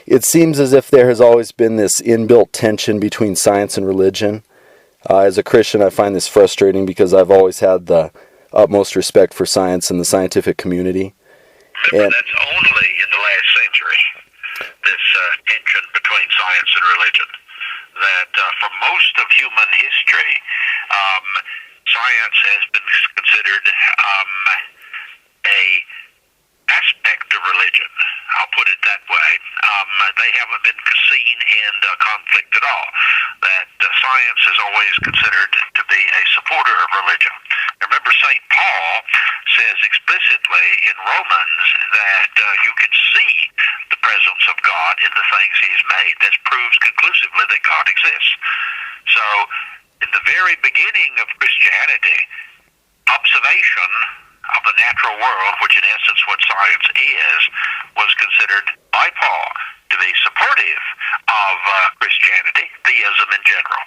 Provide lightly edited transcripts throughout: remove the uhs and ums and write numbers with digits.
it seems as if there has always been this inbuilt tension between science and religion. As a Christian, I find this frustrating because I've always had the utmost respect for science and the scientific community. Remember, that's only in the last century, this tension between science and religion. That for most of human history, science has been considered a aspect of religion. I'll put it that way. They haven't been seen in conflict at all. That science is always considered to be a supporter of religion. Remember, St. Paul says explicitly in Romans that you can see the presence of God in the things He's made. That proves conclusively that God exists. So, in the very beginning of Christianity, observation of the natural world, which in essence what science is, was considered by Paul to be supportive of Christianity, theism in general.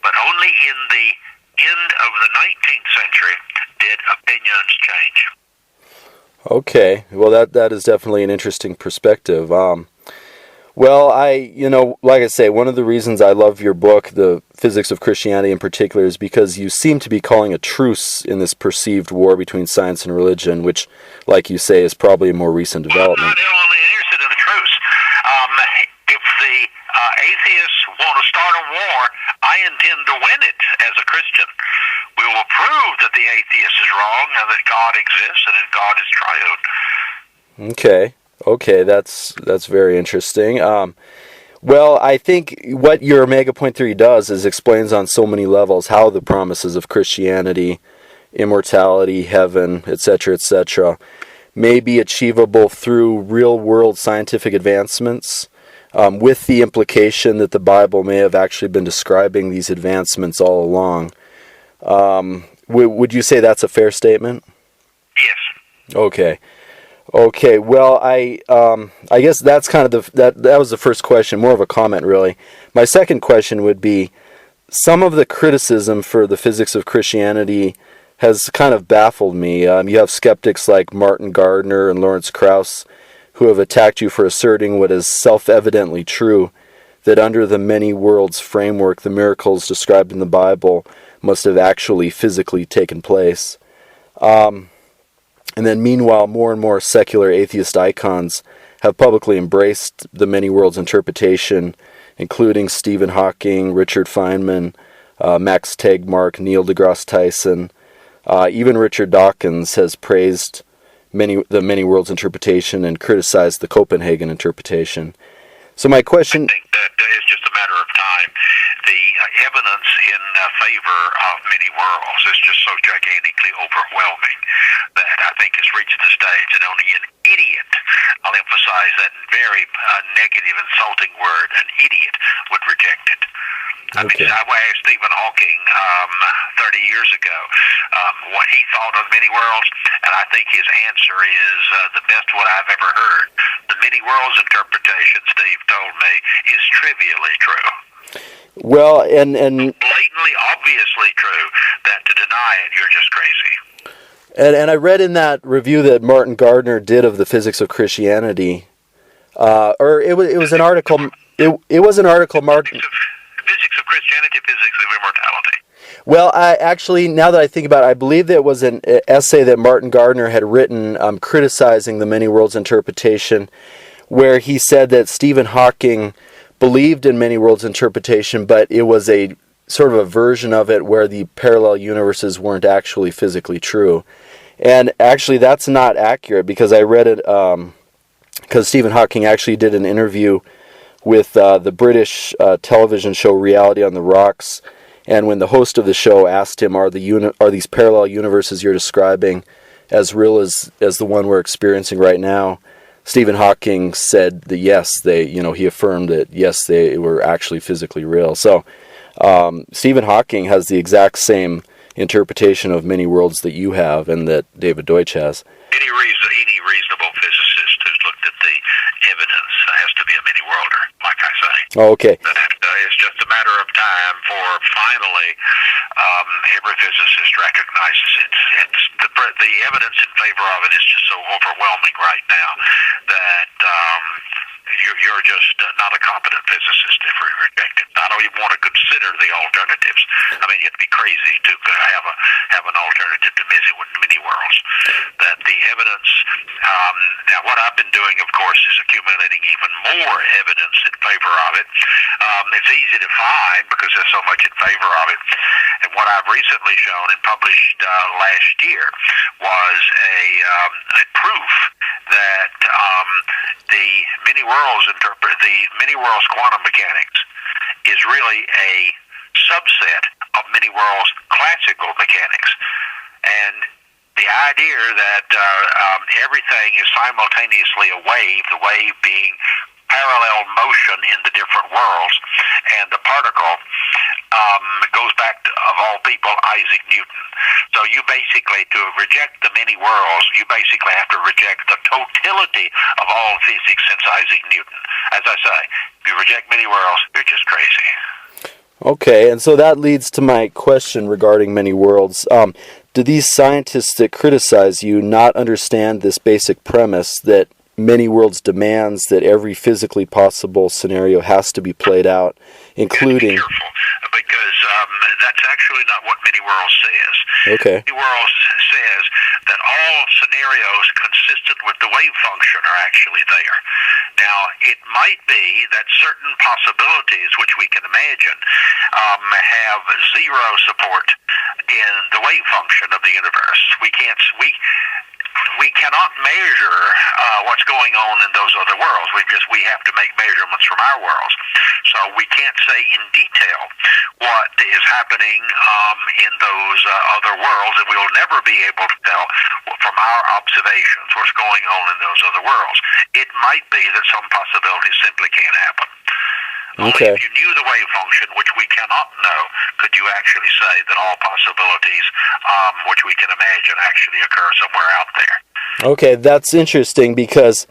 But only in the end of the 19th century did opinions change. Okay, well that is definitely an interesting perspective. Well, like I say, one of the reasons I love your book, The Physics of Christianity in particular, is because you seem to be calling a truce in this perceived war between science and religion, which, like you say, is probably a more recent development. Well, I'm not only interested in the truce. If the atheists want to start a war, I intend to win it as a Christian. We will prove that the atheist is wrong and that God exists and that God is triune. Okay, that's very interesting. Well, I think what your Omega Point Theory does is explains on so many levels how the promises of Christianity, immortality, heaven, etc., may be achievable through real-world scientific advancements, with the implication that the Bible may have actually been describing these advancements all along. Would you say that's a fair statement? Yes. Okay. Well, I guess that's kind of that was the first question, more of a comment, really. My second question would be, some of the criticism for the physics of Christianity has kind of baffled me. You have skeptics like Martin Gardner and Lawrence Krauss who have attacked you for asserting what is self-evidently true, that under the many worlds framework, the miracles described in the Bible must have actually physically taken place. And then meanwhile, more and more secular atheist icons have publicly embraced the many worlds interpretation, including Stephen Hawking, Richard Feynman, Max Tegmark, Neil deGrasse Tyson. Even Richard Dawkins has praised the many worlds interpretation and criticized the Copenhagen interpretation. So my question... I think that it's just a matter of time. The evidence in favor of many worlds is just so gigantically overwhelming that I think it's reached the stage that only an idiot, I'll emphasize that very negative, insulting word, an idiot would reject it. I mean, I asked Stephen Hawking 30 years ago what he thought of many worlds, and I think his answer is the best one I've ever heard. The many worlds interpretation, Steve told me, is trivially true. Well, and blatantly, obviously true, that to deny it, you're just crazy. And I read in that review that Martin Gardner did of the Physics of Christianity, or it was an article. It was an article, Martin. Physics of Christianity, Physics of Immortality. Well, actually, now that I think about it, I believe that it was an essay that Martin Gardner had written criticizing the many worlds interpretation, where he said that Stephen Hawking believed in many worlds interpretation, but it was a sort of a version of it where the parallel universes weren't actually physically true. And actually, that's not accurate, because I read it, because Stephen Hawking actually did an interview with the British television show Reality on the Rocks, and when the host of the show asked him, are these parallel universes you're describing as real as the one we're experiencing right now, Stephen Hawking said that yes, he affirmed that yes, they were actually physically real. So Stephen Hawking has the exact same interpretation of many worlds that you have and that David Deutsch has. Any reasonable physicist who's looked at the evidence has to be a many-worlder, like I say. Oh, okay. It's just a matter of time for finally every physicist recognizes it. The evidence in favor of it is just so overwhelming right now that you're just not a competent physicist if we reject it. I don't even want to consider the alternatives. I mean, it'd be crazy to have an alternative to many worlds. That the evidence. Now, what I've been doing, of course, is accumulating even more evidence in favor of it. It's easy to find because there's so much in favor of it. And what I've recently shown and published last year was a proof that the many worlds quantum mechanics is really a subset of many worlds classical mechanics, and the idea that everything is simultaneously a wave, the wave being parallel motion in the different worlds, and the particle goes back to, of all people, Isaac Newton. So you basically, to reject the many worlds, you basically have to reject the totality of all physics since Isaac Newton. As I say, if you reject many worlds, you're just crazy. Okay, and so that leads to my question regarding many worlds. Do these scientists that criticize you not understand this basic premise that many worlds demands that every physically possible scenario has to be played out, including... You have to be careful, because that's actually not what many worlds says. Okay. Many worlds says that all scenarios consistent with the wave function are actually there. Now, it might be that certain possibilities, which we can imagine, have zero support in the wave function of the universe. We cannot measure what's going on in those other worlds. We have to make measurements from our worlds. So we can't say in detail what is happening in those other worlds, and we'll never be able to tell from our observations what's going on in those other worlds. It might be that some possibilities simply can't happen. Okay. Only if you knew the wave function, which we cannot know, could you actually say that all possibilities, which we can imagine, actually occur somewhere out there. Okay, that's interesting because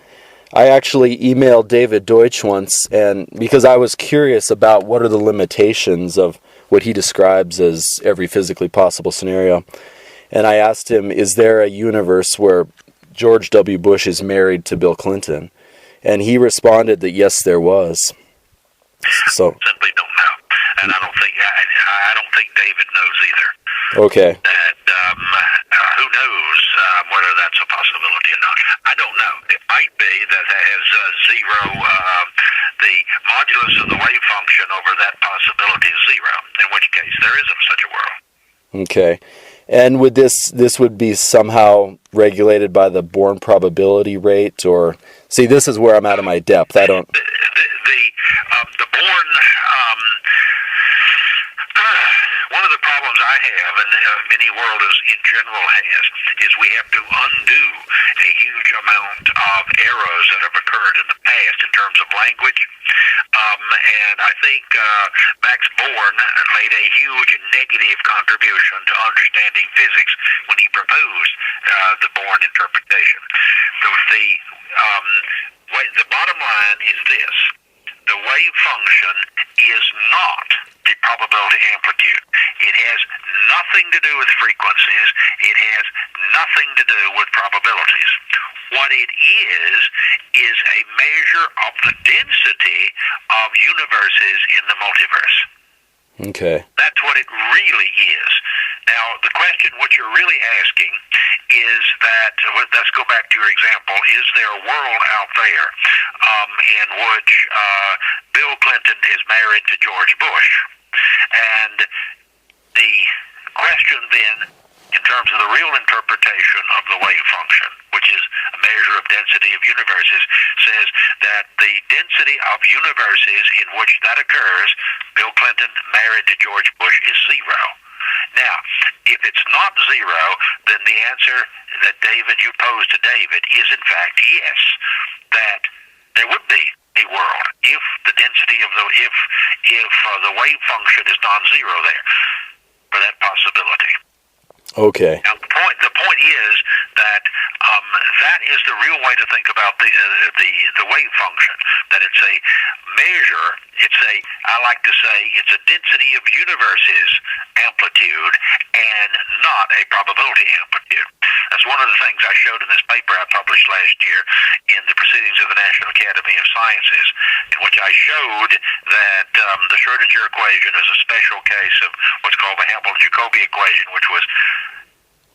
I actually emailed David Deutsch once, and because I was curious about what are the limitations of what he describes as every physically possible scenario. And I asked him, is there a universe where George W. Bush is married to Bill Clinton? And he responded that yes, there was. So simply don't know, and I don't think David knows either. Okay. That who knows whether that's a possibility or not? I don't know. It might be that has zero. The modulus of the wave function over that possibility is zero. In which case, there isn't such a world. Okay. And would this would be somehow regulated by the Born probability rate, or see, this is where I'm out of my depth. I don't. The Born. One of the problems I have, and many worlders in general has, is we have to undo a huge amount of errors that have occurred in the past in terms of language. And I think Max Born made a huge negative contribution to understanding physics when he proposed the Born interpretation. The bottom line is this. The wave function is not the probability amplitude. It has nothing to do with frequencies. It has nothing to do with probabilities. What it is a measure of the density of universes in the multiverse. Okay. That's what it really is. Now, the question what you're really asking is that, let's go back to your example, is there a world out there in which Bill Clinton is married to George Bush? And the question then, in terms of the real interpretation of the wave function, which is a measure of density of universes, says that the density of universes in which that occurs, Bill Clinton married to George Bush, is zero. Now, if it's not zero, then the answer that you posed to David is in fact yes, that there would be a world if the density of the wave function is non-zero there for that possibility. Okay. Now, the point is that that is the real way to think about the wave function. That it's a measure. I like to say, it's a density of universes amplitude, and not a probability amplitude. That's one of the things I showed in this paper I published last year in the Proceedings of the National Academy of Sciences, in which I showed that the Schrödinger equation is a special case of what's called the Hamilton-Jacobi equation, which was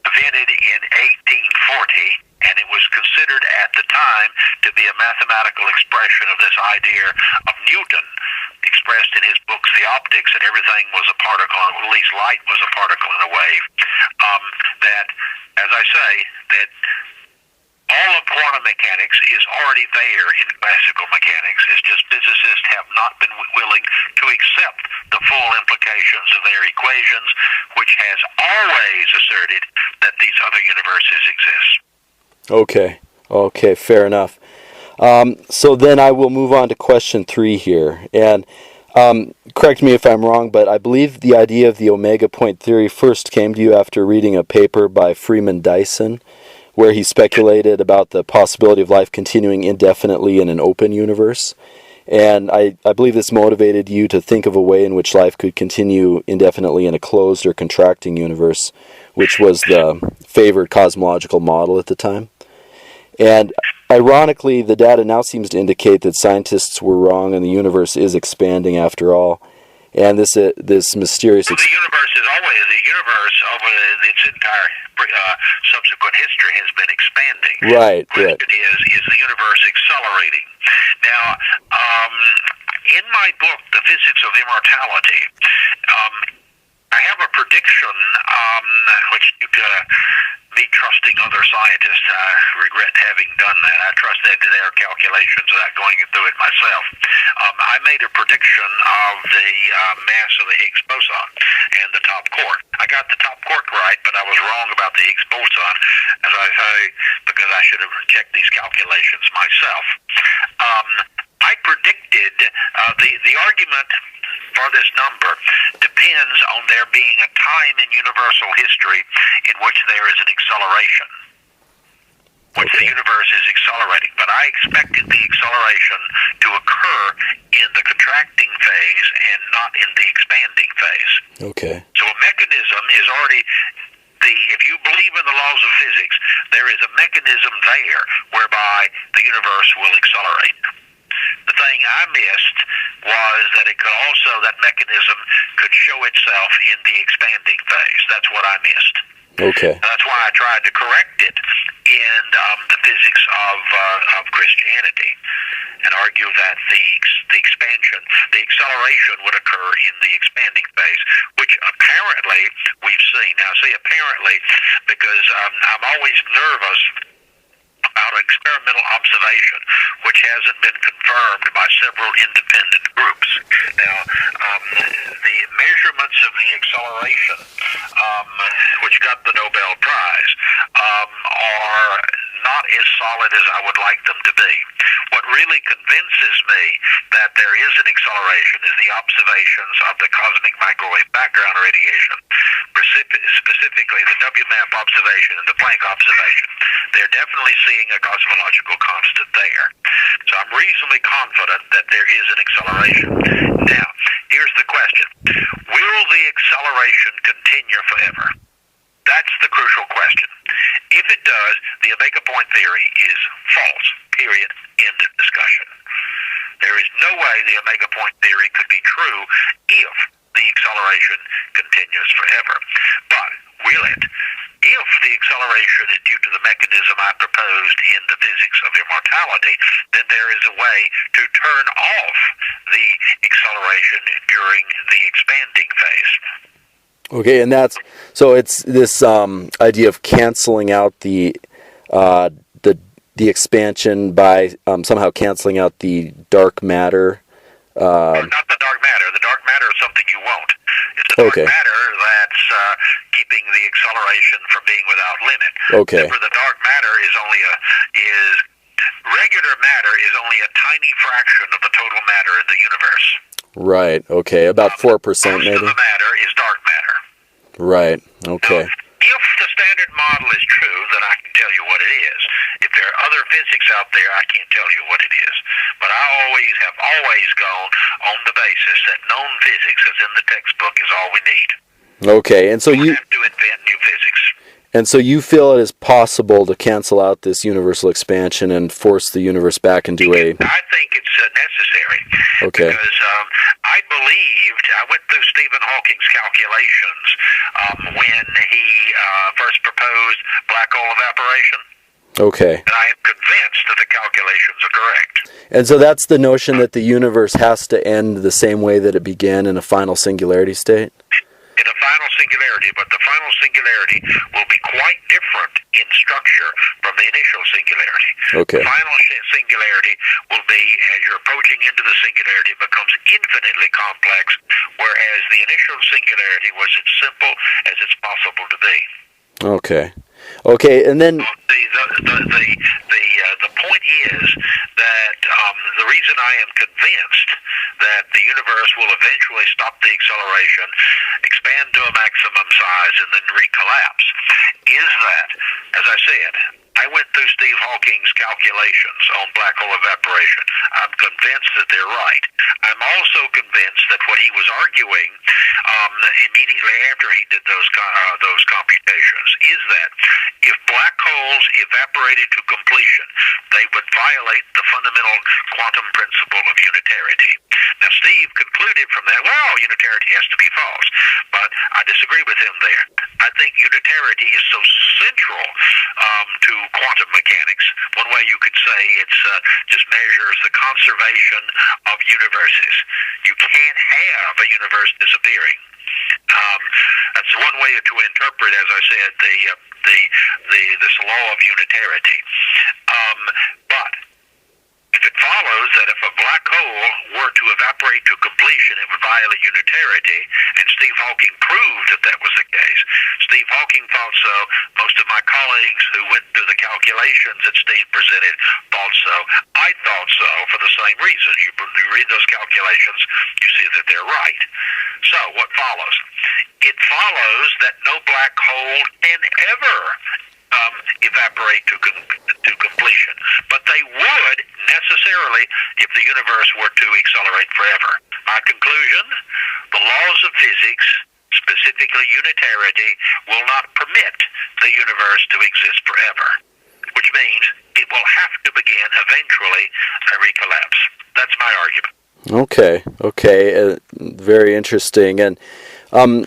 invented in 1840, and it was considered at the time to be a mathematical expression of this idea of Newton, expressed in his books, The Optics, that everything was a particle, or at least light was a particle in a wave. That, as I say, that all of quantum mechanics is already there in classical mechanics. It's just physicists have not been willing to accept the full implications of their equations, which has always asserted that these other universes exist. Okay, fair enough. So then I will move on to question 3 here. And correct me if I'm wrong, but I believe the idea of the omega point theory first came to you after reading a paper by Freeman Dyson, where he speculated about the possibility of life continuing indefinitely in an open universe. And I believe this motivated you to think of a way in which life could continue indefinitely in a closed or contracting universe, which was the favored cosmological model at the time. And ironically, the data now seems to indicate that scientists were wrong and the universe is expanding after all. And this mysterious... Well, the universe is always, the universe over its entire subsequent history has been expanding. Right. The question is the universe accelerating? Now, in my book, The Physics of Immortality, I have a prediction, which me trusting other scientists, I regret having done that. I trust that to their calculations without going through it myself. I made a prediction of the mass of the Higgs boson and the top quark. I got the top quark right, but I was wrong about the Higgs boson, as I say, because I should have checked these calculations myself. I predicted the argument for this number depends on there being a time in universal history in which there is an acceleration, which the universe is accelerating. But I expected the acceleration to occur in the contracting phase and not in the expanding phase. Okay. So a mechanism is already... if you believe in the laws of physics, there is a mechanism there whereby the universe will accelerate. The thing I missed was that that mechanism could show itself in the expanding phase. That's what I missed. Okay. And that's why I tried to correct it in the physics of Christianity, and argue that the expansion, the acceleration would occur in the expanding phase, which apparently we've seen. Now, I say apparently because I'm always nervous about experimental observation, which hasn't been confirmed by several independent groups. Now, the measurements of the acceleration, which got the Nobel Prize, are not as solid as I would like them to be. What really convinces me that there is an acceleration is the observations of the cosmic microwave background radiation, specifically the WMAP observation and the Planck observation. They're definitely seeing a cosmological constant there. So I'm reasonably confident that there is an acceleration. Now, here's the question. Will the acceleration continue forever? That's the crucial question. If it does, the omega point theory is false. Period. End of discussion. There is no way the omega point theory could be true if the acceleration continues forever. But will it? If the acceleration is due to the mechanism I proposed in the physics of immortality, then there is a way to turn off the acceleration during the expanding phase. Okay, and that's so it's this idea of canceling out the expansion by somehow canceling out the dark matter. No, not the dark matter. The dark matter is something you won't. It's the dark matter that's keeping the acceleration from being without limit. Okay. Remember, the dark matter is regular matter is only a tiny fraction of the total matter in the universe. Right. Okay. About 4%, maybe. Most of the matter is dark matter. Right. Okay. Now, if the standard model is true, then I can tell you what it is. If there are other physics out there, I can't tell you what it is. But I have always gone on the basis that known physics that's in the textbook is all we need. Okay, and so You you have to invent new physics. you feel it is possible to cancel out this universal expansion and force the universe back into a... I think it's necessary. Okay. Because I went through Stephen Hawking's calculations when he first proposed black hole evaporation. Okay. And I am convinced that the calculations are correct. And so that's the notion that the universe has to end the same way that it began, in a final singularity state? In a final singularity, but the final singularity will be quite different in structure from the initial singularity. Okay. The final singularity will be, as you're approaching into the singularity, it becomes infinitely complex, whereas the initial singularity was as simple as it's possible to be. Okay. Okay, and then... The point is that the reason I am convinced that the universe will eventually stop the acceleration, expand to a maximum size, and then recollapse is that, as I said, I went through Steve Hawking's calculations on black hole evaporation. I'm convinced that they're right. I'm also convinced that what he was arguing immediately after he did those computations is that if black holes evaporated to completion, they would violate the fundamental quantum principle of unitarity. Now, Steve concluded from that, well, unitarity has to be false, but I disagree with him there. I think unitarity is so central to quantum mechanics. One way you could say it's just measures the conservation of universes. You can't have a universe disappearing. That's one way to interpret, as I said, this law of unitarity. But if it follows that if a black hole were to evaporate to completion, it would violate unitarity, and Steve Hawking proved that that was the case. Steve Hawking thought so. Most of my colleagues who went through the calculations that Steve presented thought so. I thought so for the same reason. You read those calculations, you see that they're right. So what follows? It follows that no black hole can ever evaporate to completion. But they would necessarily if the universe were to accelerate forever. My conclusion, the laws of physics, specifically unitarity, will not permit the universe to exist forever, which means it will have to begin eventually a recollapse. That's my argument. Okay, very interesting. And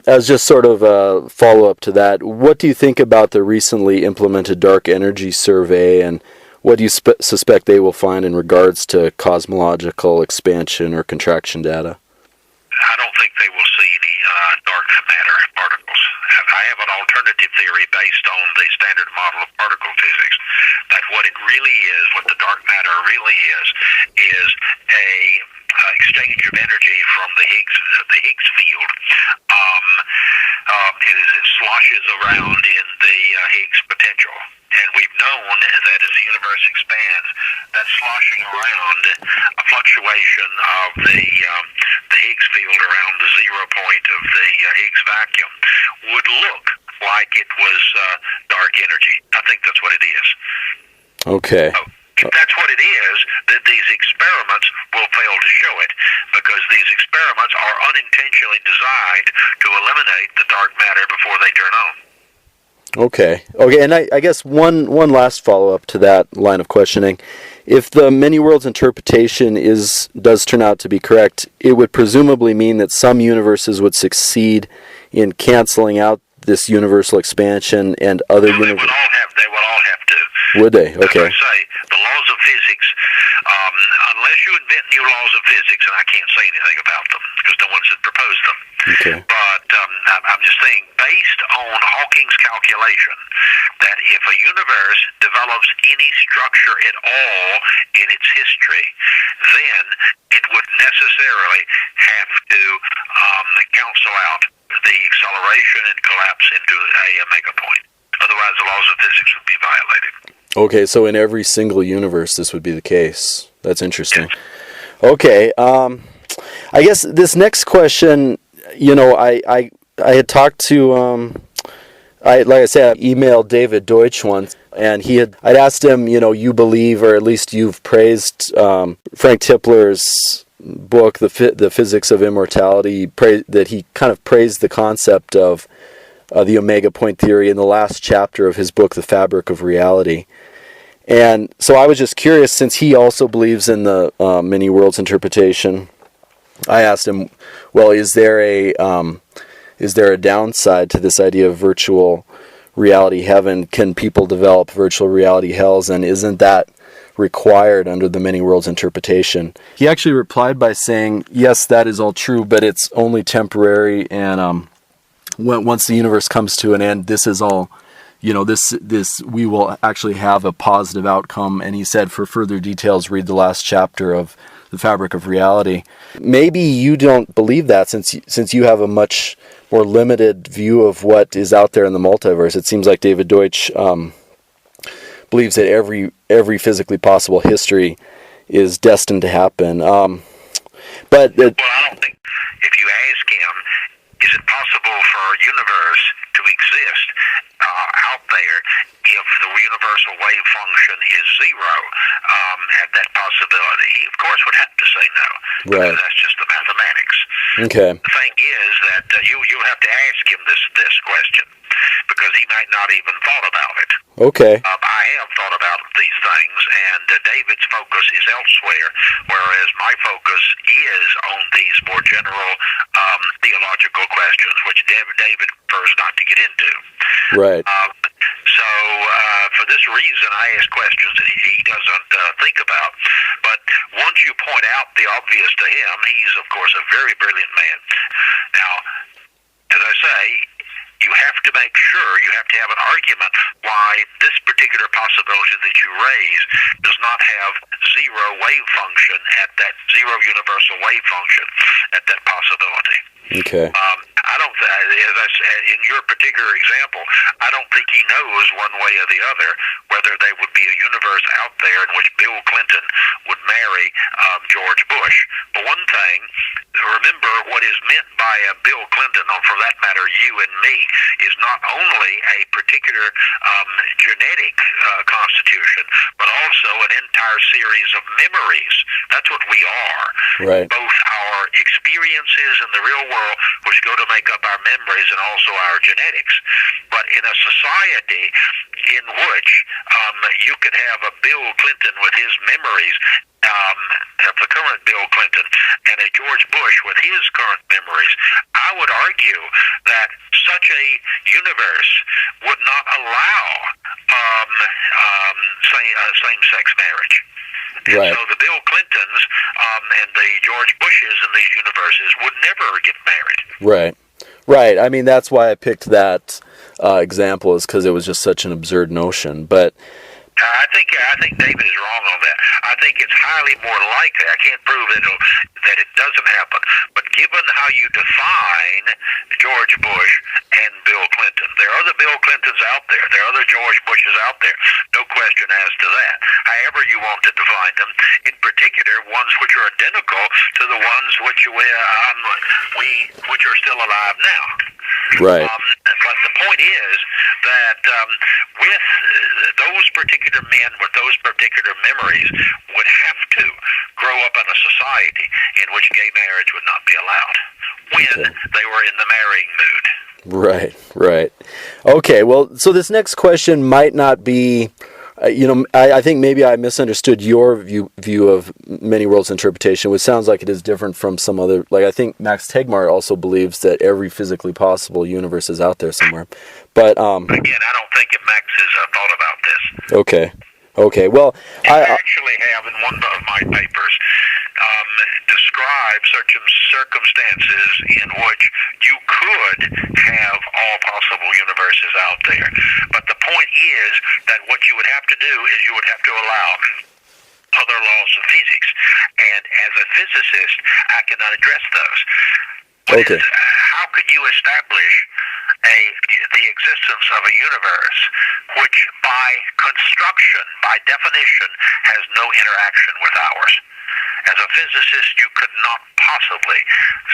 as just sort of a follow-up to that, what do you think about the recently implemented dark energy survey, and what do you suspect they will find in regards to cosmological expansion or contraction data? I don't think they will see any dark matter particles. I have an alternative theory based on the standard model of particle physics, that what it really is, what the dark matter really is a exchange of energy from the Higgs field. It sloshes around in the Higgs potential. And we've known that as the universe expands, that sloshing around, a fluctuation of the Higgs field around the 0 point of the Higgs vacuum would look like it was dark energy. I think that's what it is. Okay. So, if that's what it is, then these experiments will fail to show it, because these experiments are unintentionally designed to eliminate the dark matter before they turn on. Okay, and I guess one last follow-up to that line of questioning. If the many worlds interpretation does turn out to be correct, it would presumably mean that some universes would succeed in canceling out this universal expansion, and other universes... They will all have to. Would they? Okay. As I say, the laws of physics, unless you invent new laws of physics, and I can't say anything about them, because no one's proposed them. Okay. But I'm just saying, based on Hawking's calculation, that if a universe develops any structure at all in its history, then it would necessarily have to cancel out the acceleration and collapse into a mega point. Otherwise, the laws of physics would be violated. Okay, so in every single universe, this would be the case. That's interesting. Yes. Okay, I guess this next question, I had talked to, like I said, I emailed David Deutsch once, and I'd asked him, you believe, or at least you've praised Frank Tipler's book, the Physics of Immortality, that he kind of praised the concept of the omega point theory in the last chapter of his book, The Fabric of Reality. And so I was just curious, since he also believes in the many worlds interpretation, I asked him, well, is there a downside to this idea of virtual reality heaven? Can people develop virtual reality hells, and isn't that required under the many worlds interpretation? He actually replied by saying, yes, that is all true, but it's only temporary, and once the universe comes to an end, this is all, this we will actually have a positive outcome. And he said, for further details, read the last chapter of The Fabric of Reality. Maybe you don't believe that, since you have a much more limited view of what is out there in the multiverse. It seems like David Deutsch believes that every physically possible history is destined to happen. Well, I don't think, if you ask him, is it possible for a universe to exist out there if the universal wave function is zero, at that possibility? He, of course, would have to say no. Right. Because that's just the mathematics. Okay. The thing is that you'll have to ask him this question, because he might not even thought about it. Okay. I have thought about these things, and David's focus is elsewhere, whereas my focus is on these more general theological questions, which David prefers not to get into. Right. So for this reason, I ask questions that he doesn't think about. But once you point out the obvious to him, he's, of course, a very brilliant man. Now, as I say, you have to make sure, you have to have an argument why this particular possibility that you raise does not have zero wave function at that zero universal wave function at that possibility. Okay. I don't, as I said, in your particular example, I don't think he knows one way or the other whether there would be a universe out there in which Bill Clinton would marry George Bush. But one thing, remember, what is meant by a Bill Clinton, or for that matter, you and me, is not only a particular genetic constitution, but also an entire series of memories. That's what we are. Right. Both our experiences in the real world, which go to make up our memories, and also our genetics. But in a society in which you could have a Bill Clinton with his memories, of the current Bill Clinton, and a George Bush with his current memories, I would argue that such a universe would not allow same-sex marriage. And Right. so the Bill Clintons and the George Bushes in these universes would never get married. Right. Right. I mean, that's why I picked that example, is because it was just such an absurd notion. But I think David is wrong on that. I think it's highly more likely. I can't prove that it doesn't happen. But given how you define George Bush and Bill Clinton, there are other Bill Clintons out there. There are other George Bushes out there. No question as to that. However you want to define them, in particular, ones which are identical to the ones which are still alive now. right. But the point is that with those particular men with those particular memories would have to grow up in a society in which gay marriage would not be allowed when they were in the marrying mood. Right. Right. Okay. Well, so this next question might not be. I think maybe I misunderstood your view of many worlds interpretation, which sounds like it is different from some other. Like, I think Max Tegmark also believes that every physically possible universe is out there somewhere. But again, I don't think that Max has thought about this. Okay. Well, I actually have in one of my papers described certain circumstances in which you could have all possible universes out there. But the point is that what you would have to do is you would have to allow other laws of physics. And as a physicist, I cannot address those. Okay. How could you establish the existence of a universe which by construction, by definition, has no interaction with ours? As a physicist, you could not possibly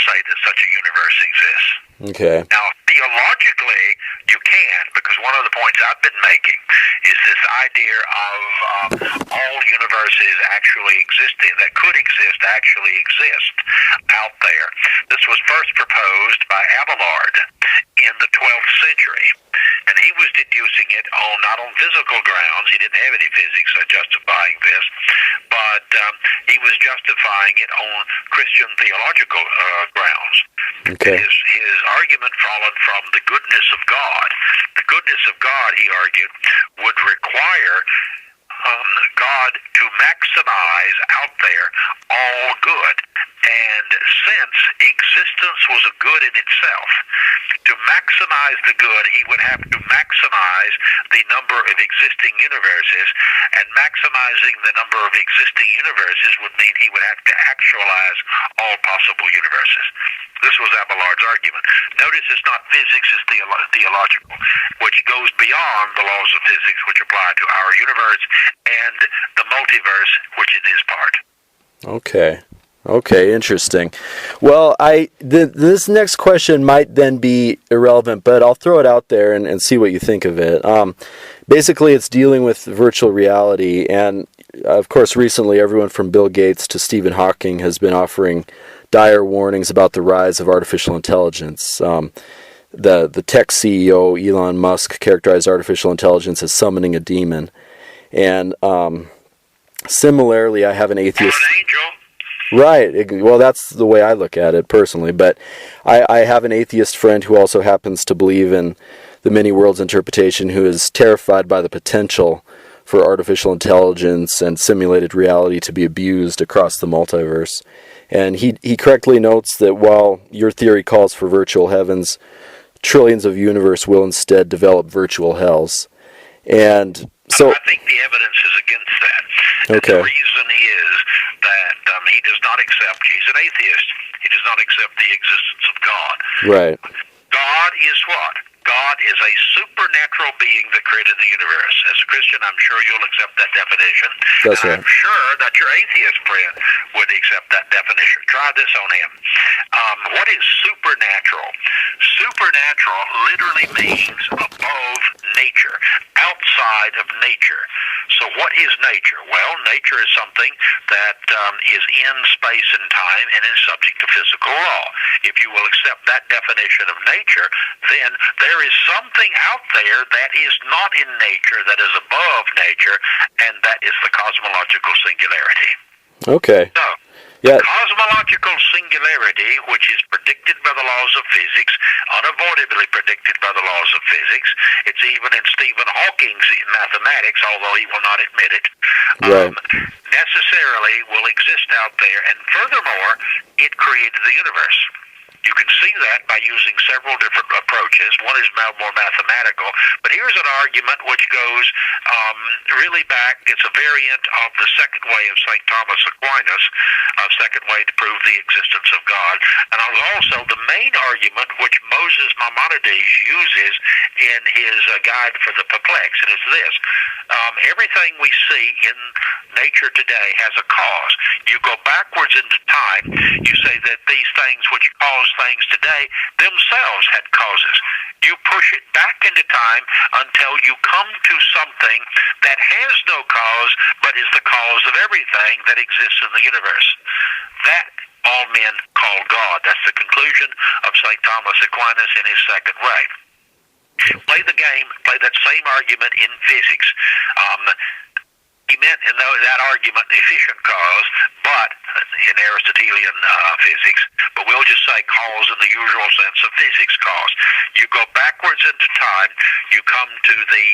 say that such a universe exists. Okay. Now, theologically, you can, because one of the points I've been making is this idea of all universes actually existing, that could exist, actually exist out there. This was first proposed by Abelard in the 12th century, and he was deducing it on not on physical grounds. He didn't have any physics justifying this, but he was justifying it on Christian theological grounds. Okay. His argument followed from the goodness of God. The goodness of God, he argued, would require God to maximize out there all good. And since existence was a good in itself, to maximize the good, he would have to maximize the number of existing universes, and maximizing the number of existing universes would mean he would have to actualize all possible universes. This was Abelard's argument. Notice it's not physics, it's theological, which goes beyond the laws of physics, which apply to our universe and the multiverse, which it is part. Okay, interesting. Well, this next question might then be irrelevant, but I'll throw it out there and see what you think of it. Basically, it's dealing with virtual reality, and of course, recently, everyone from Bill Gates to Stephen Hawking has been offering dire warnings about the rise of artificial intelligence. The tech CEO, Elon Musk, characterized artificial intelligence as summoning a demon. And similarly, I have an atheist... Or an angel. Right. Well, that's the way I look at it personally. But I have an atheist friend who also happens to believe in the many worlds interpretation, who is terrified by the potential for artificial intelligence and simulated reality to be abused across the multiverse. And he correctly notes that while your theory calls for virtual heavens, trillions of universe will instead develop virtual hells. And so I think the evidence is against that. Okay. And the reason is that he does not accept, he's an atheist, he does not accept the existence of God. Right. God is what? God is a supernatural being that created the universe. As a Christian, I'm sure you'll accept that definition. That's right. I'm sure that your atheist friend would accept that definition. Try this on him. What is supernatural? Supernatural literally means above nature, outside of nature. So what is nature? Well, nature is something that is in space and time and is subject to physical law. If you will accept that definition of nature, then there is something out there that is not in nature, that is above nature, and that is the cosmological singularity. Okay. So, Yeah. cosmological singularity, which is predicted by the laws of physics, unavoidably predicted by the laws of physics. It's even in Stephen Hawking's mathematics, although he will not admit it. Right. Necessarily will exist out there, and furthermore, it created the universe. You can see that by using several different approaches. One is more mathematical, but here's an argument which goes really back. It's a variant of the second way of St. Thomas Aquinas, second way to prove the existence of God. And also the main argument which Moses Maimonides uses in his guide for the perplexed, and it's this. Everything we see in nature today has a cause. You go backwards into time, you say that these things which cause things today themselves had causes. You push it back into time until you come to something that has no cause but is the cause of everything that exists in the universe. That all men call God. That's the conclusion of St. Thomas Aquinas in his second way. Play the game, play that same argument in physics. He meant in that argument efficient cause, but in Aristotelian physics, but we'll just say cause in the usual sense of physics cause. You go backwards into time, you come to the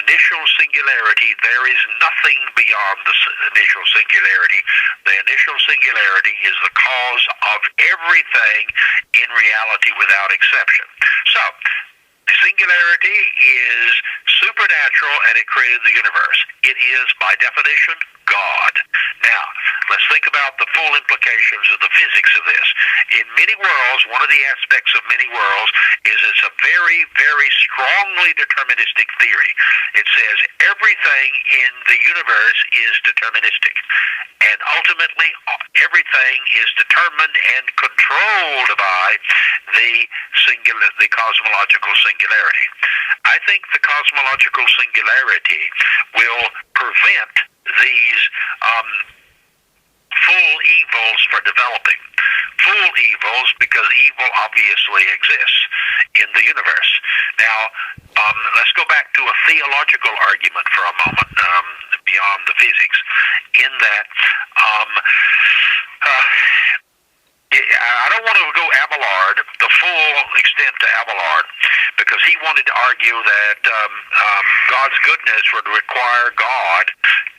initial singularity. There is nothing beyond the initial singularity. The initial singularity is the cause of everything in reality without exception. So, the singularity is supernatural, and it created the universe. It is, by definition, God. Now, let's think about the full implications of the physics of this. In many worlds, one of the aspects of many worlds is that It's a very, very strongly deterministic theory. It says everything in the universe is deterministic, and ultimately everything is determined and controlled by the cosmological singularity. I think the cosmological singularity will prevent these full evils for developing. Full evils because evil obviously exists in the universe. Now, let's go back to a theological argument for a moment, beyond the physics, in that I don't want to go Abelard, the full extent to Abelard, because he wanted to argue that God's goodness would require God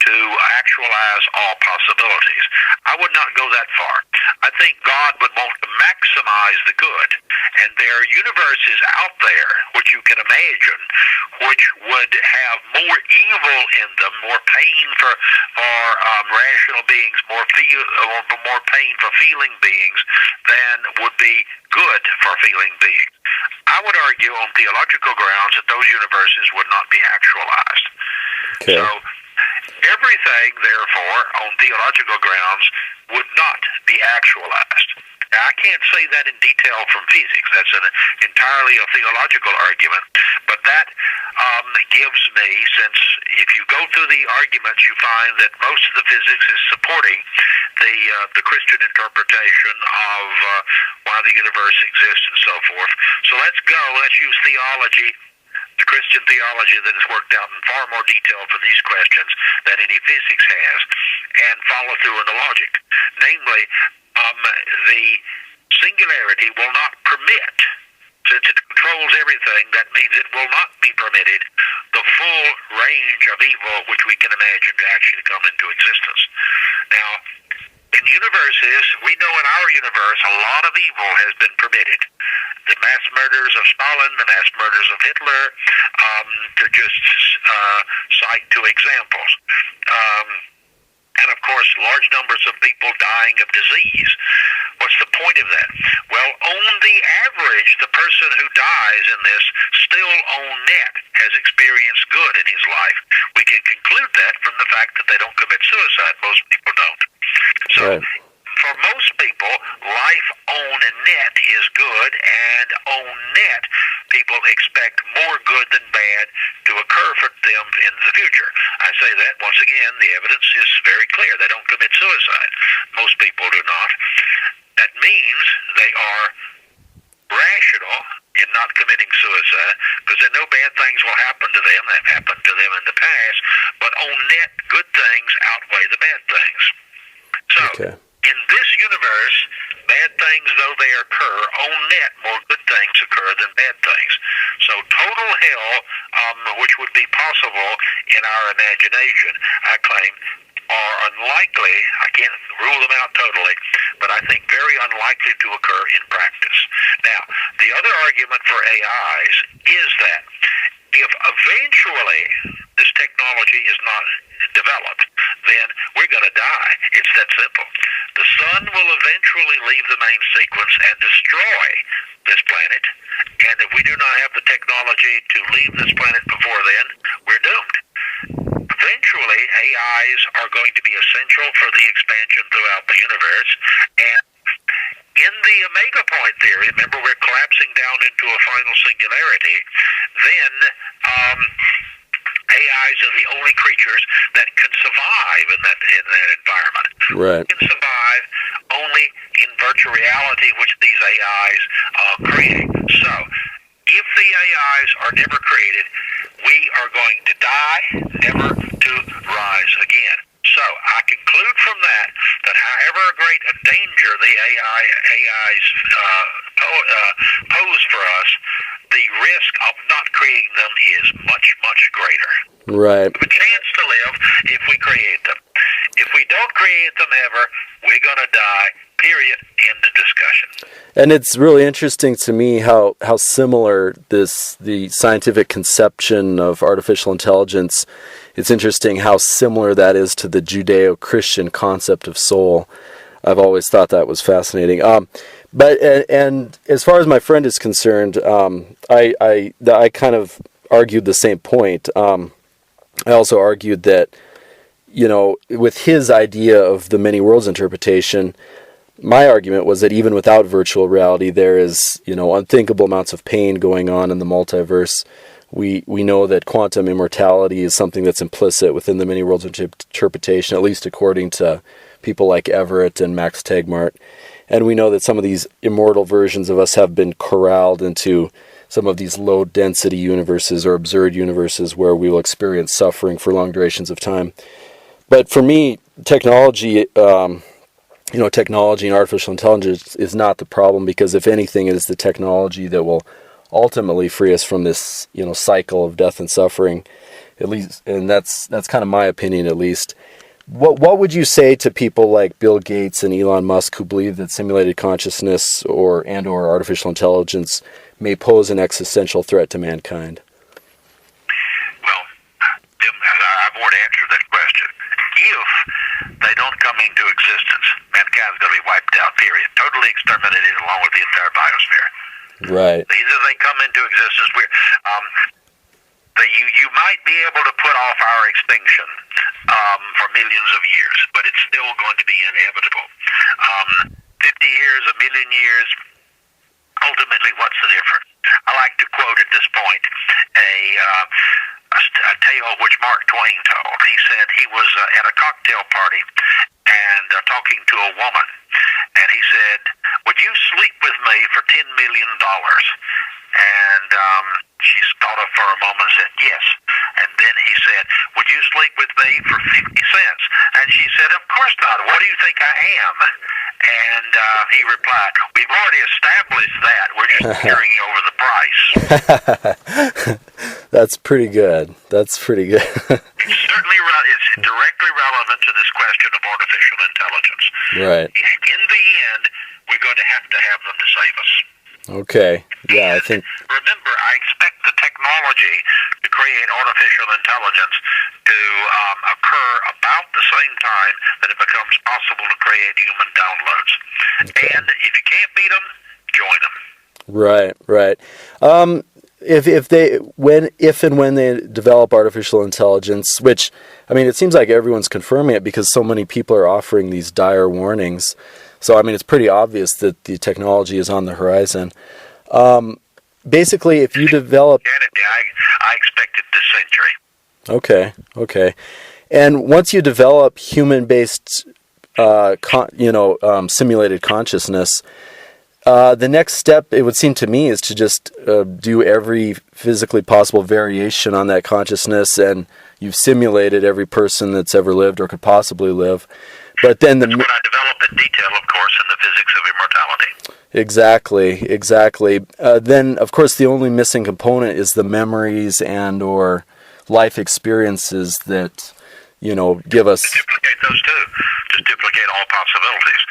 to actualize all possibilities. I would not go that far. I think God would want to maximize the good, and there are universes out there which you can imagine which would have more evil in them, more pain for rational beings, more pain for feeling beings than would be good for feeling beings. I would argue on theological grounds that those universes would not be actualized. Okay. So everything, therefore, on theological grounds would not be actualized. Now, I can't say that in detail from physics. That's entirely a theological argument. But that gives me, since if you go through the arguments, you find that most of the physics is supporting the Christian interpretation of why the universe exists and so forth. So let's use theology, the Christian theology that is worked out in far more detail for these questions than any physics has, and follow through in the logic. Namely, the singularity will not permit, since it controls everything, that means it will not be permitted the full range of evil which we can imagine to actually come into existence. Now, in universes, we know in our universe a lot of evil has been permitted. The mass murders of Stalin, the mass murders of Hitler, to just cite two examples. And of course, large numbers of people dying of disease. What's the point of that? Well, on the average, the person who dies in this still on net has experienced good in his life. We can conclude that from the fact that they don't commit suicide. Most people don't. So, right. For most people, life on net is good, and on net, people expect more good than bad to occur for them in the future. I say that, once again, the evidence is very clear. They don't commit suicide. Most people do not. That means they are rational in not committing suicide, because they know bad things will happen to them. That happened to them in the past. But on net, good things outweigh the bad things. So, okay. In this universe, bad things though they occur, on net more good things occur than bad things. So total hell, which would be possible in our imagination, I claim, are unlikely. I can't rule them out totally, but I think very unlikely to occur in practice. Now, the other argument for AIs is that if eventually this technology is not developed, then we're going to die. It's that simple. The sun will eventually leave the main sequence and destroy this planet, and if we do not have the technology to leave this planet before then, we're doomed. Eventually, AIs are going to be essential for the expansion throughout the universe, and in the omega point theory, remember we're collapsing down into a final singularity, then AIs are the only creatures that can survive in that environment. Right. Can survive only in virtual reality, which these AIs create. So, if the AIs are never created, we are going to die, never to rise again. So, I conclude from that however great a danger the AIs pose for us, the risk of not creating them is much, much greater. Right. We have a chance to live if we create them. If we don't create them ever, we're going to die, period, end of discussion. And it's really interesting to me how similar the scientific conception of artificial intelligence, it's interesting how similar that is to the Judeo-Christian concept of soul. I've always thought that was fascinating. But as far as my friend is concerned, I kind of argued the same point. I also argued that, with his idea of the many worlds interpretation, my argument was that even without virtual reality, there is, unthinkable amounts of pain going on in the multiverse. We know that quantum immortality is something that's implicit within the many worlds interpretation, at least according to people like Everett and Max Tegmark. And we know that some of these immortal versions of us have been corralled into some of these low-density universes or absurd universes where we will experience suffering for long durations of time. But for me, technology and artificial intelligence is not the problem, because if anything, it is the technology that will ultimately free us from this, cycle of death and suffering, at least. And that's kind of my opinion, at least. What would you say to people like Bill Gates and Elon Musk who believe that simulated consciousness or artificial intelligence may pose an existential threat to mankind? Well, Jim, I want to answer that question. If they don't come into existence, mankind's going to be wiped out, period. Totally exterminated along with the entire biosphere. Right. Either they come into existence, you might be able to put off our extinction for millions of years, but it's still going to be inevitable. 50 years, a million years, ultimately, what's the difference? I like to quote at this point a tale which Mark Twain told. He said he was at a cocktail party and talking to a woman, and he said, "Would you sleep with me for $10 million?" And she thought of for a moment and said, "Yes." And then he said, "Would you sleep with me for 50 cents?" And she said, "Of course not. What do you think I am?" And he replied, "We've already established that. We're just hearing over the price." That's pretty good. It's certainly it's directly relevant to this question of artificial intelligence. Right. In the end, we're going to have them to save us. Okay. Yeah, I think. Remember, I expect the technology to create artificial intelligence to occur about the same time that it becomes possible to create human downloads. Okay. And if you can't beat them, join them. Right. If and when they develop artificial intelligence, which, I mean, it seems like everyone's confirming it because so many people are offering these dire warnings. So, I mean, it's pretty obvious that the technology is on the horizon. Basically, if you develop... I expect it this century. Okay. And once you develop human-based, simulated consciousness, the next step, it would seem to me, is to just do every physically possible variation on that consciousness, and you've simulated every person that's ever lived or could possibly live. But then that's what I developed in detail, of course, in the physics of immortality. Exactly. Then, of course, the only missing component is the memories and or life experiences that, give us... Duplicate those too. Just duplicate all possibilities.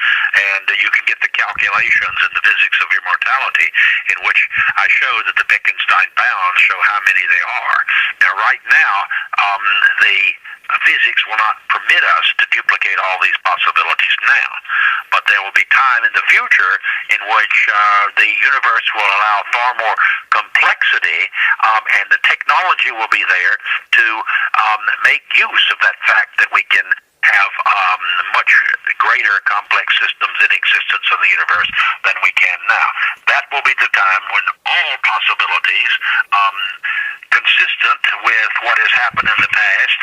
And you can get the calculations in the physics of immortality in which I show that the Wittgenstein bounds show how many they are. Now, right now, the physics will not permit us to duplicate all these possibilities now, but there will be time in the future in which the universe will allow far more complexity, and the technology will be there to make use of that fact that we can have much greater complex systems in existence in the universe than we can now. That will be the time when all possibilities, consistent with what has happened in the past,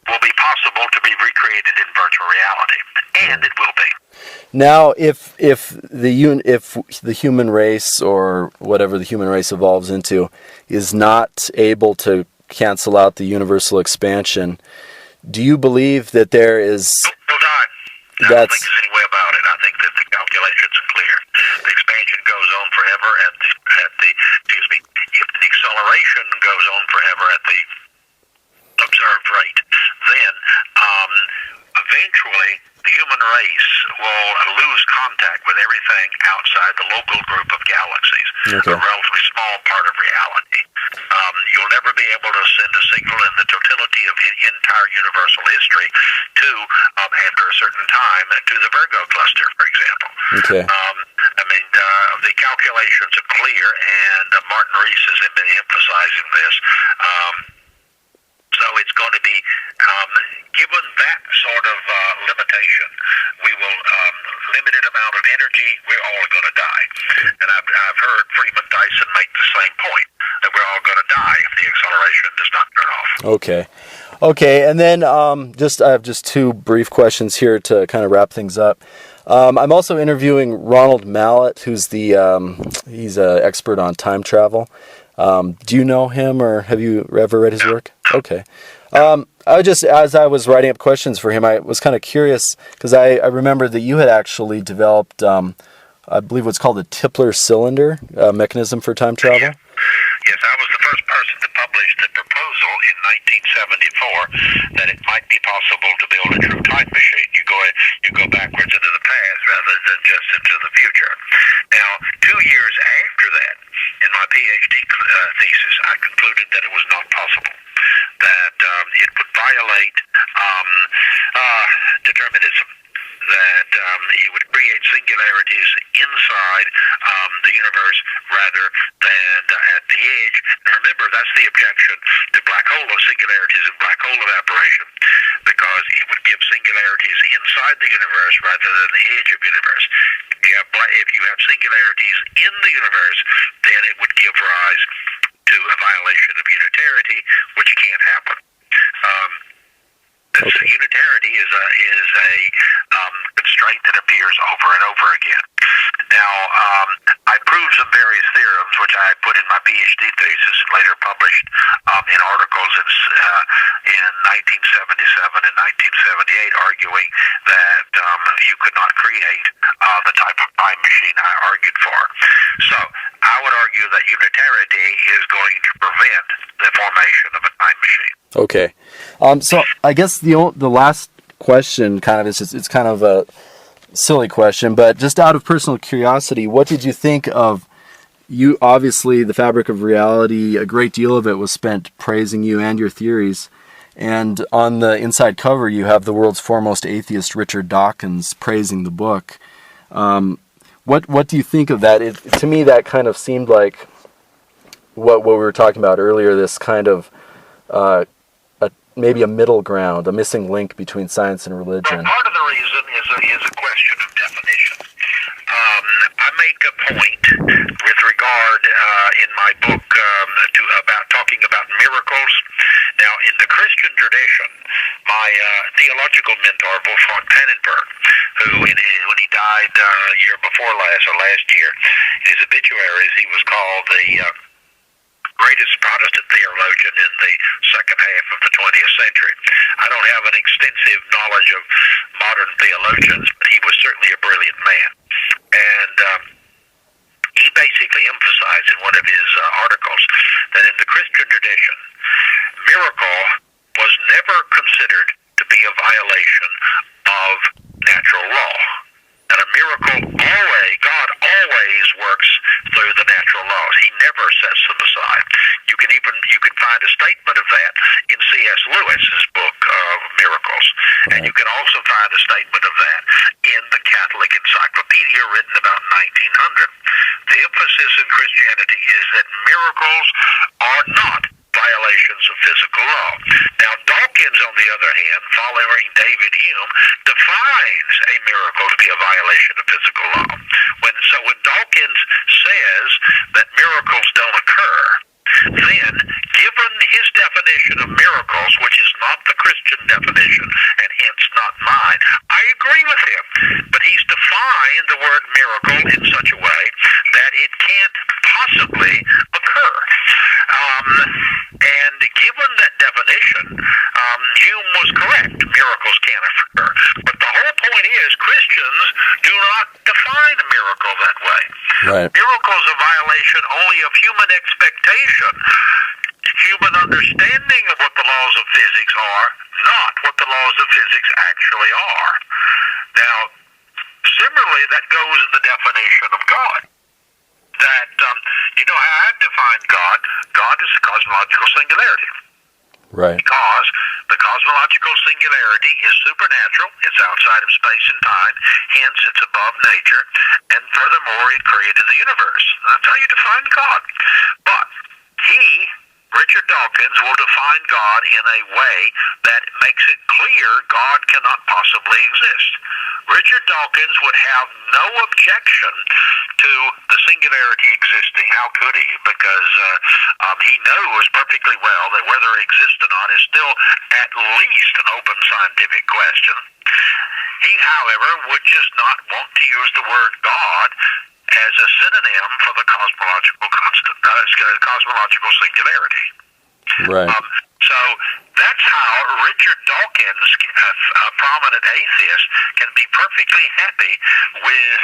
will be possible to be recreated in virtual reality, and it will be. Now, if the human race, or whatever the human race evolves into, is not able to cancel out the universal expansion, do you believe that there is... I don't think there's any way about it. I think that the calculations are clear. The expansion goes on forever if the acceleration goes on forever at the observed rate, then eventually the human race will lose contact with everything outside the local group of galaxies, a relatively small part of reality. You'll never be able to send a signal in the totality of entire universal history to, after a certain time, to the Virgo cluster, for example. Okay. The calculations are clear, and Martin Rees has been emphasizing this. So it's going to be, given that sort of limitation, we will, limited amount of energy, we're all going to die. And I've heard Freeman Dyson make the same point, that we're all going to die if the acceleration does not turn off. Okay, and then I have just two brief questions here to kind of wrap things up. I'm also interviewing Ronald Mallett, who's he's an expert on time travel. Do you know him, or have you ever read his work? Okay. As I was writing up questions for him, I was kind of curious, because I remember that you had actually developed, I believe what's called a Tipler cylinder mechanism for time travel. Yes, I was the first person to publish the proposal in 1974 that it might be possible to build a true time machine. You go backwards into the past rather than just into the future. Now, 2 years after that, in my PhD thesis, I concluded that it was not possible, that it would violate determinism, that you would create singularities inside the universe rather than at the edge. And remember, that's the objection to black hole of singularities and black hole evaporation, because it would give singularities inside the universe rather than the edge of the universe. If you have singularities in the universe, then it would give rise to a violation of unitarity, which can't happen. So unitarity is a constraint that appears over and over again. Now, I proved some various theorems, which I put in my PhD thesis and later published in articles in 1977 and 1978, arguing that you could not create the type of time machine I argued for. So I would argue that unitarity is going to prevent the formation of a time machine. Okay. So I guess the last question kind of it's kind of a silly question, but just out of personal curiosity, what did you think of you? Obviously, The Fabric of Reality, a great deal of it was spent praising you and your theories. And on the inside cover, you have the world's foremost atheist, Richard Dawkins, praising the book. What do you think of that? To me, that kind of seemed like what we were talking about earlier, this kind of maybe a middle ground, a missing link between science and religion. Well, part of the reason is a question of definition. I make a point with regard in my book about talking about miracles. Now, in the Christian tradition, my theological mentor, Wolfgang Pannenberg, who when he died year before last or last year, in his obituaries, he was called the greatest Protestant theologian in the second half of the 20th century. I don't have an extensive knowledge of modern theologians, but he was certainly a brilliant man. And he basically emphasized in one of his articles that in the Christian tradition, miracle was never considered to be a violation of natural law. That a miracle God always works through the natural laws. He never sets them aside. You can find a statement of that in C.S. Lewis's book Miracles, and you can also find a statement of that in the Catholic Encyclopedia written about 1900. The emphasis in Christianity is that miracles are not violations of physical law. Now, Dawkins, on the other hand, following David Hume, defines a miracle to be a violation of physical law. When Dawkins says that miracles don't occur, then, given his definition of miracles, which is not the Christian definition, and hence not mine, I agree with him. But he's defined the word miracle in such a way that it can't possibly occur. And given that definition, Hume was correct. Miracles can't occur. But the whole point is, Christians do not define a miracle that way. Right. Miracles are a violation only of human expectation, human understanding of what the laws of physics are, not what the laws of physics actually are. Now, Similarly, that goes in the definition of God. That, you know how I define God? God is the cosmological singularity. Right. Because the cosmological singularity is supernatural, it's outside of space and time, hence it's above nature, and furthermore it created the universe. That's how you define God. But Richard Dawkins, will define God in a way that makes it clear God cannot possibly exist. Richard Dawkins would have no objection to the singularity existing. How could he? Because he knows perfectly well that whether it exists or not is still at least an open scientific question. He, however, would just not want to use the word God as a synonym for the cosmological singularity. Right. So that's how Richard Dawkins, a prominent atheist, can be perfectly happy with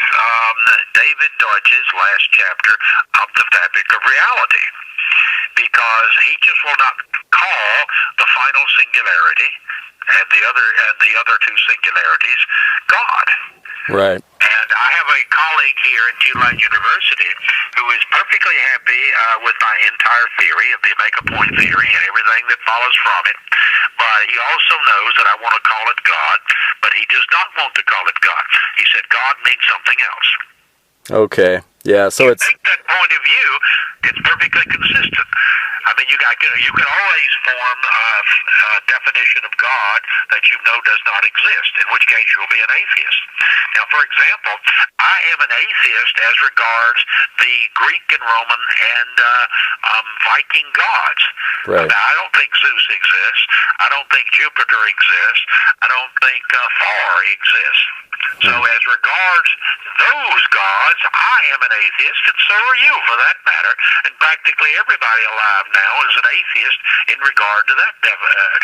David Deutsch's last chapter of The Fabric of Reality, because he just will not call the final singularity and the other two singularities God. Right. And I have a colleague here at Tulane University who is perfectly happy with my entire theory of the make-a-point theory and everything that follows from it. But he also knows that I want to call it God, but he does not want to call it God. He said God means something else. Okay. Yeah, so it's... Take that point of view, it's perfectly consistent. I mean, you can always form a definition of God that you know does not exist, in which case you'll be an atheist. Now, for example, I am an atheist as regards the Greek and Roman and Viking gods. Right. Now, I don't think Zeus exists. I don't think Jupiter exists. I don't think Thor exists. So as regards those gods, I am an atheist, and so are you, for that matter. And practically everybody alive now is an atheist in regard to that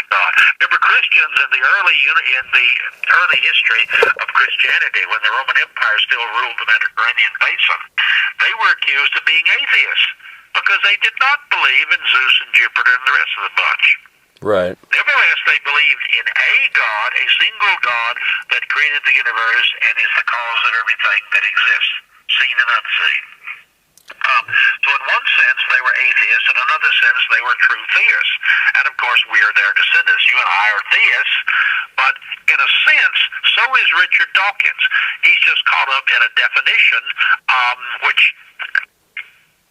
God. Remember, Christians in the early history of Christianity, when the Roman Empire still ruled the Mediterranean basin, they were accused of being atheists because they did not believe in Zeus and Jupiter and the rest of the bunch. Right. Nevertheless, they believed in a God, a single God that created the universe and is the cause of everything that exists, seen and unseen. So in one sense, they were atheists. In another sense, they were true theists. And of course, we are their descendants. You and I are theists. But in a sense, so is Richard Dawkins. He's just caught up in a definition which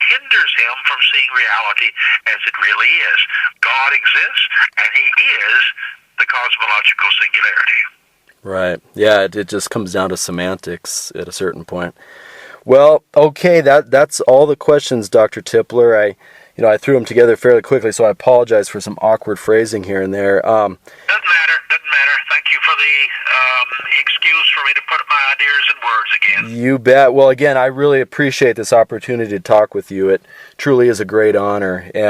hinders him from seeing reality as it really is. God exists, and he is the cosmological singularity. Right. Yeah, it just comes down to semantics at a certain point. Well, okay, that's all the questions, Dr. Tipler. I threw them together fairly quickly, so I apologize for some awkward phrasing here and there. Doesn't matter. Thank you for the excuse for me to put my ideas in words again. You bet. Well, again, I really appreciate this opportunity to talk with you. It truly is a great honor, and